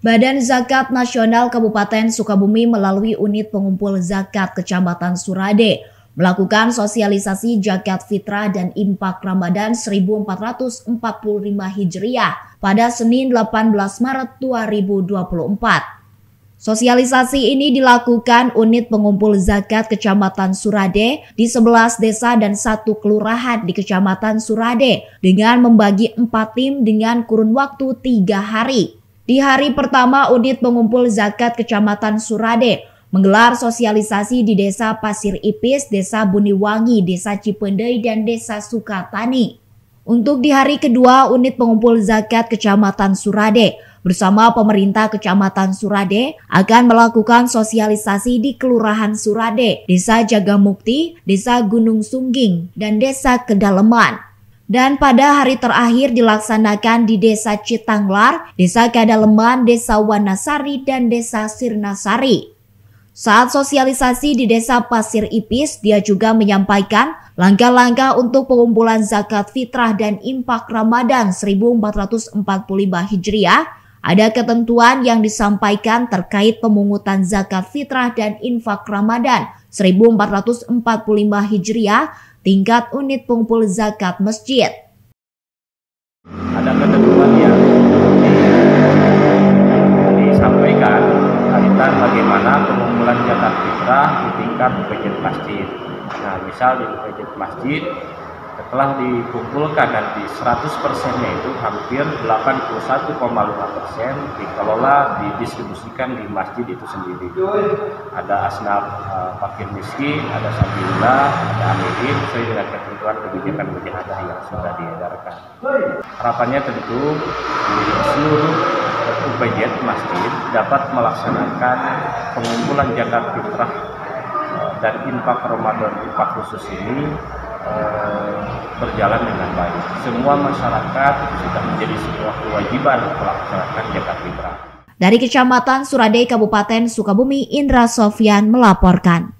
Badan Zakat Nasional Kabupaten Sukabumi melalui unit pengumpul zakat Kecamatan Surade melakukan sosialisasi zakat fitrah dan infak Ramadan 1445 Hijriah pada Senin 18 Maret 2024. Sosialisasi ini dilakukan unit pengumpul zakat Kecamatan Surade di 11 desa dan 1 kelurahan di Kecamatan Surade dengan membagi 4 tim dengan kurun waktu 3 hari. Di hari pertama, unit pengumpul zakat Kecamatan Surade menggelar sosialisasi di Desa Pasir Ipis, Desa Buniwangi, Desa Cipendei, dan Desa Sukatani. Untuk di hari kedua, unit pengumpul zakat Kecamatan Surade bersama pemerintah Kecamatan Surade akan melakukan sosialisasi di Kelurahan Surade, Desa Jagamukti, Desa Gunung Sungging, dan Desa Kedaleman. Dan pada hari terakhir dilaksanakan di Desa Citanglar, Desa Kadaleman, Desa Wanasari, dan Desa Sirnasari. Saat sosialisasi di Desa Pasir Ipis, dia juga menyampaikan langkah-langkah untuk pengumpulan zakat fitrah dan infak Ramadan 1445 Hijriah. Ada ketentuan yang disampaikan terkait pemungutan zakat fitrah dan infak Ramadan 1445 Hijriah tingkat unit pengumpul zakat masjid. Ada ketentuan yang disampaikan tentang bagaimana pengumpulan zakat fitrah di tingkat UPJ masjid. Nah, misal di UPJ masjid setelah dikumpulkan nanti 100%-nya itu hampir 81,5% dikelola, didistribusikan di masjid itu sendiri. Ada asnaf fakir miskin, ada sabilullah, ada amilin sesuai dengan ketentuan kebijakan mujahadah yang sudah diedarkan. Harapannya tentu di seluruh UPJ masjid dapat melaksanakan pengumpulan zakat fitrah dan infak Ramadan infak khusus ini berjalan dengan baik. Semua masyarakat sudah menjadi sebuah kewajiban melaksanakan zakat fitrah. Dari Kecamatan Surade, Kabupaten Sukabumi, Indra Sofyan melaporkan.